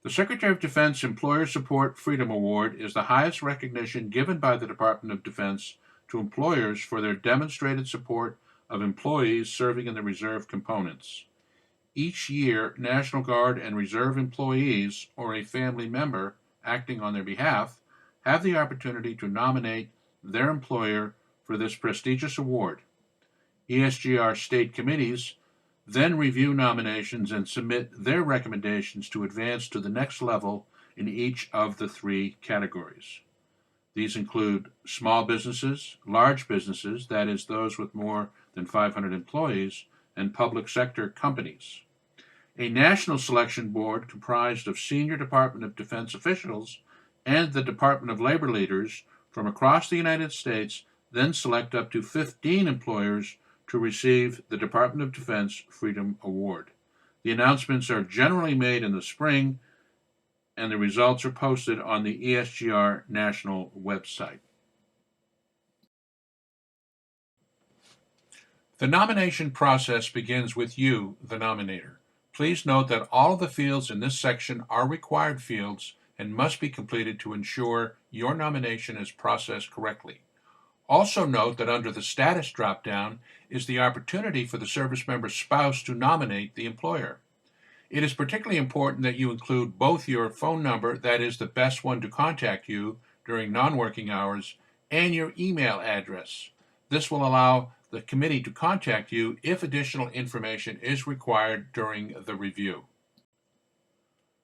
The Secretary of Defense Employer Support Freedom Award is the highest recognition given by the Department of Defense to employers for their demonstrated support of employees serving in the reserve components. Each year, National Guard and Reserve employees or a family member acting on their behalf have the opportunity to nominate their employer for this prestigious award. ESGR state committees then review nominations and submit their recommendations to advance to the next level in each of the three categories. These include small businesses, large businesses, that is, those with more than 500 employees, and public sector companies. A national selection board comprised of senior Department of Defense officials and the Department of Labor leaders from across the United States then select up to 15 employers to receive the Department of Defense Freedom Award. The announcements are generally made in the spring, and the results are posted on the ESGR national website. The nomination process begins with you, the nominator. Please note that all of the fields in this section are required fields and must be completed to ensure your nomination is processed correctly. Also note that under the status drop-down is the opportunity for the service member's spouse to nominate the employer. It is particularly important that you include both your phone number, that is the best one to contact you during non-working hours, and your email address. This will allow the committee to contact you if additional information is required during the review.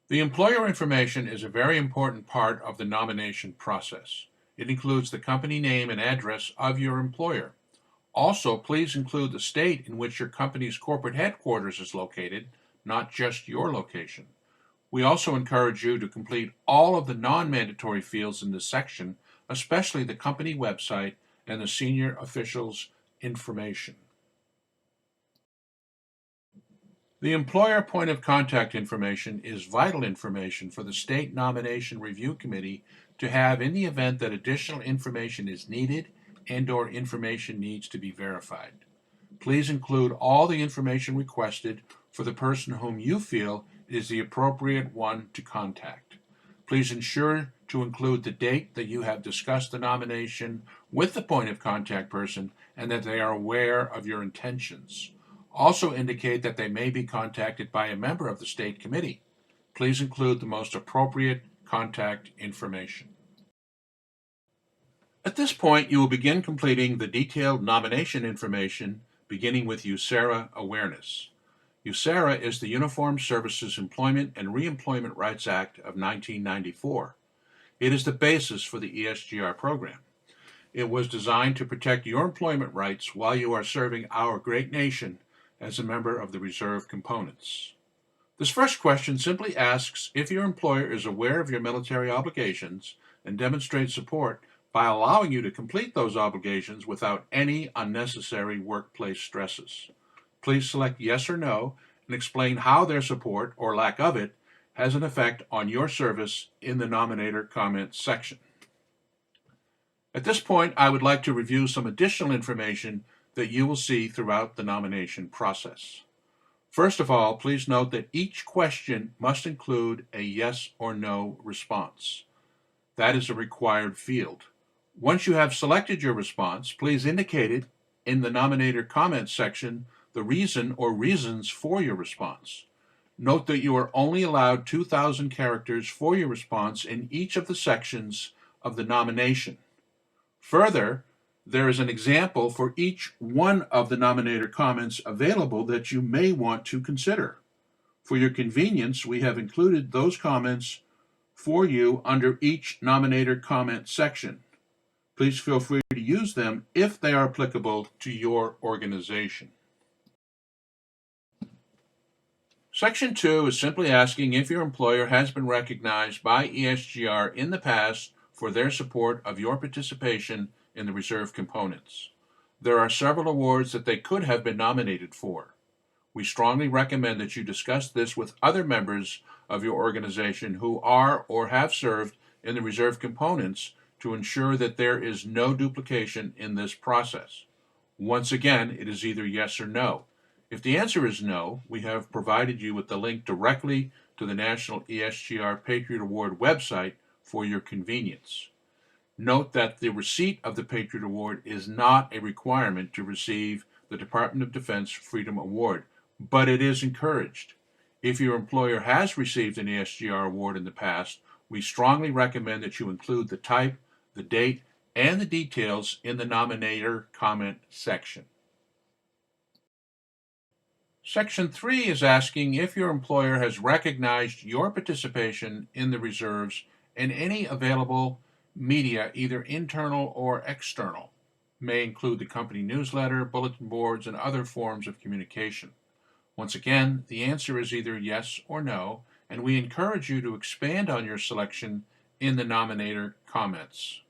The employer information is a very important part of the nomination process. It includes the company name and address of your employer. Also, please include the state in which your company's corporate headquarters is located, not just your location. We also encourage you to complete all of the non-mandatory fields in this section, especially the company website and the senior officials' information. The employer point of contact information is vital information for the State Nomination Review Committee to have in the event that additional information is needed and/or information needs to be verified. Please include all the information requested for the person whom you feel is the appropriate one to contact. Please ensure to include the date that you have discussed the nomination with the point of contact person and that they are aware of your intentions. Also indicate that they may be contacted by a member of the state committee. Please include the most appropriate contact information. At this point, you will begin completing the detailed nomination information, beginning with USERRA Awareness. USERRA is the Uniformed Services Employment and Reemployment Rights Act of 1994. It is the basis for the ESGR program. It was designed to protect your employment rights while you are serving our great nation as a member of the reserve components. This first question simply asks if your employer is aware of your military obligations and demonstrates support by allowing you to complete those obligations without any unnecessary workplace stresses. Please select yes or no and explain how their support, or lack of it, has an effect on your service in the Nominator Comments section. At this point, I would like to review some additional information that you will see throughout the nomination process. First of all, please note that each question must include a yes or no response. That is a required field. Once you have selected your response, please indicate it in the Nominator Comments section the reason or reasons for your response. Note that you are only allowed 2,000 characters for your response in each of the sections of the nomination. Further, there is an example for each one of the nominator comments available that you may want to consider. For your convenience, we have included those comments for you under each nominator comment section. Please feel free to use them if they are applicable to your organization. Section 2 is simply asking if your employer has been recognized by ESGR in the past for their support of your participation in the reserve components. There are several awards that they could have been nominated for. We strongly recommend that you discuss this with other members of your organization who are or have served in the reserve components to ensure that there is no duplication in this process. Once again, it is either yes or no. If the answer is no, we have provided you with the link directly to the National ESGR Patriot Award website for your convenience. Note that the receipt of the Patriot Award is not a requirement to receive the Department of Defense Freedom Award, but it is encouraged. If your employer has received an ESGR award in the past, we strongly recommend that you include the type, the date, and the details in the Nominator comment section. Section 3 is asking if your employer has recognized your participation in the reserves and any available media, either internal or external, may include the company newsletter, bulletin boards, and other forms of communication. Once again, the answer is either yes or no, and we encourage you to expand on your selection in the Nominator comments.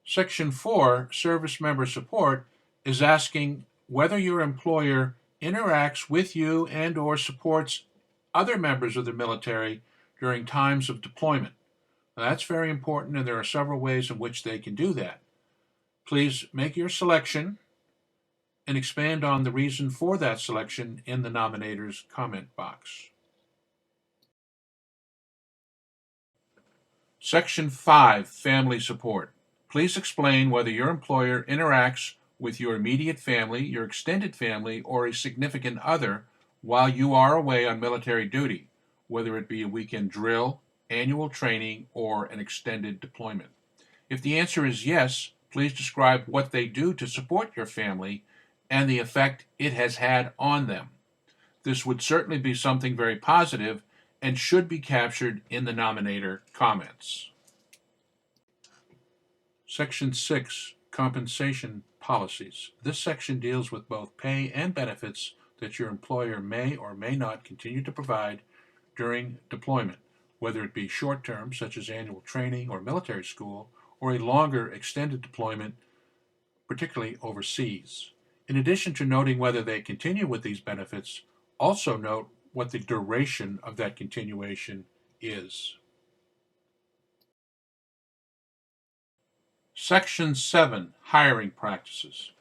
Section 4, Service Member Support, is asking whether your employer interacts with you and/or supports other members of the military during times of deployment. Now, that's very important, and there are several ways in which they can do that. Please make your selection and expand on the reason for that selection in the Nominator's comment box. Section 5, Family Support. Please explain whether your employer interacts with your immediate family, your extended family, or a significant other while you are away on military duty, whether it be a weekend drill, annual training, or an extended deployment. If the answer is yes, please describe what they do to support your family and the effect it has had on them. This would certainly be something very positive and should be captured in the Nominator comments. Section 6, Compensation Policies. This section deals with both pay and benefits that your employer may or may not continue to provide during deployment, whether it be short-term, such as annual training or military school, or a longer extended deployment, particularly overseas. In addition to noting whether they continue with these benefits, also note what the duration of that continuation is. Section 7, Hiring Practices.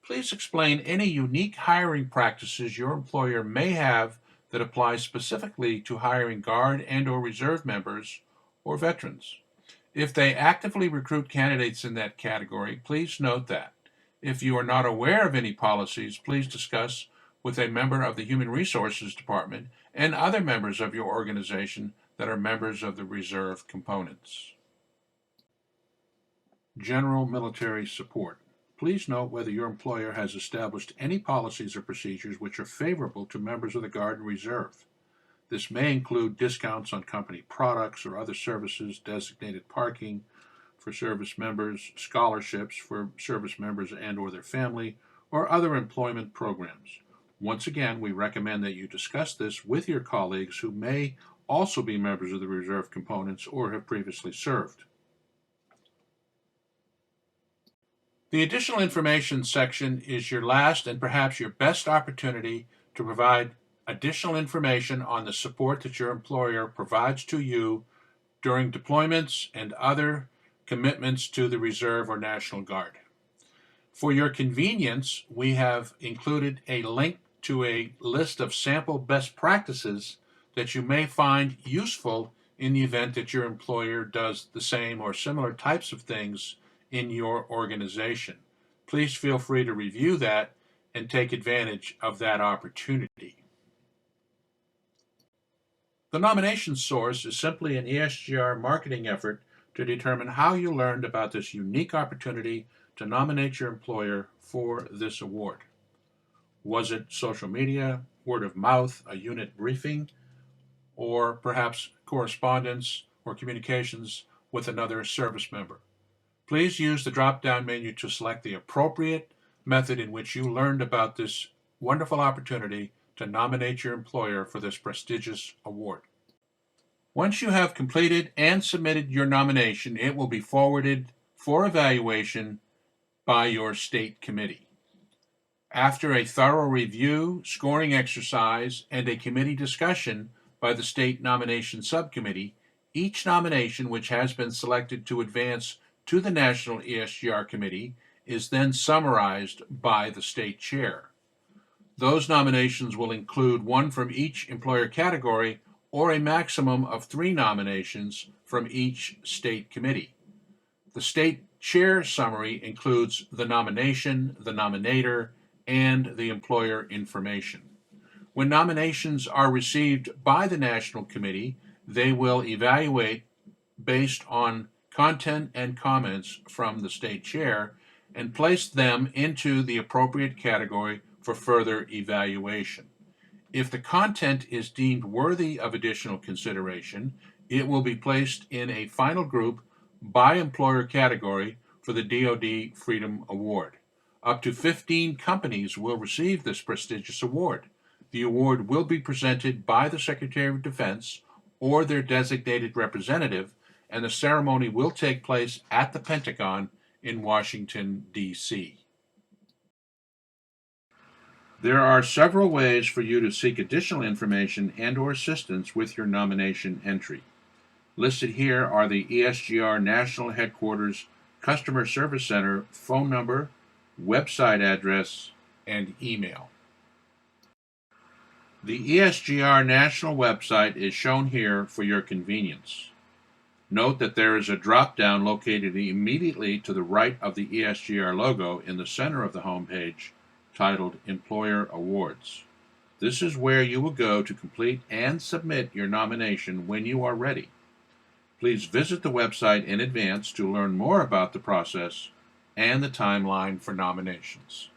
Please explain any unique hiring practices your employer may have that apply specifically to hiring Guard and/or Reserve members or veterans. If they actively recruit candidates in that category, please note that. If you are not aware of any policies, please discuss with a member of the Human Resources Department and other members of your organization that are members of the Reserve components. General Military Support. Please note whether your employer has established any policies or procedures which are favorable to members of the Guard and Reserve. This may include discounts on company products or other services, designated parking for service members, scholarships for service members and/or their family, or other employment programs. Once again, we recommend that you discuss this with your colleagues who may also be members of the Reserve components or have previously served. The additional information section is your last and perhaps your best opportunity to provide additional information on the support that your employer provides to you during deployments and other commitments to the Reserve or National Guard. For your convenience, we have included a link to a list of sample best practices that you may find useful in the event that your employer does the same or similar types of things in your organization. Please feel free to review that and take advantage of that opportunity. The nomination source is simply an ESGR marketing effort to determine how you learned about this unique opportunity to nominate your employer for this award. Was it social media, word of mouth, a unit briefing, or perhaps correspondence or communications with another service member? Please use the drop-down menu to select the appropriate method in which you learned about this wonderful opportunity to nominate your employer for this prestigious award. Once you have completed and submitted your nomination, it will be forwarded for evaluation by your state committee. After a thorough review, scoring exercise, and a committee discussion by the state nomination subcommittee, each nomination which has been selected to advance to the National ESGR Committee is then summarized by the state chair. Those nominations will include one from each employer category or a maximum of 3 nominations from each state committee. The state chair summary includes the nomination, the nominator, and the employer information. When nominations are received by the National Committee, they will evaluate based on content and comments from the state chair and place them into the appropriate category for further evaluation. If the content is deemed worthy of additional consideration, it will be placed in a final group by employer category for the DoD Freedom Award. Up to 15 companies will receive this prestigious award. The award will be presented by the Secretary of Defense or their designated representative, and the ceremony will take place at the Pentagon in Washington, D.C. There are several ways for you to seek additional information and/or assistance with your nomination entry. Listed here are the ESGR National Headquarters Customer Service Center phone number, website address, and email. The ESGR National website is shown here for your convenience. Note that there is a drop-down located immediately to the right of the ESGR logo in the center of the homepage titled Employer Awards. This is where you will go to complete and submit your nomination when you are ready. Please visit the website in advance to learn more about the process and the timeline for nominations.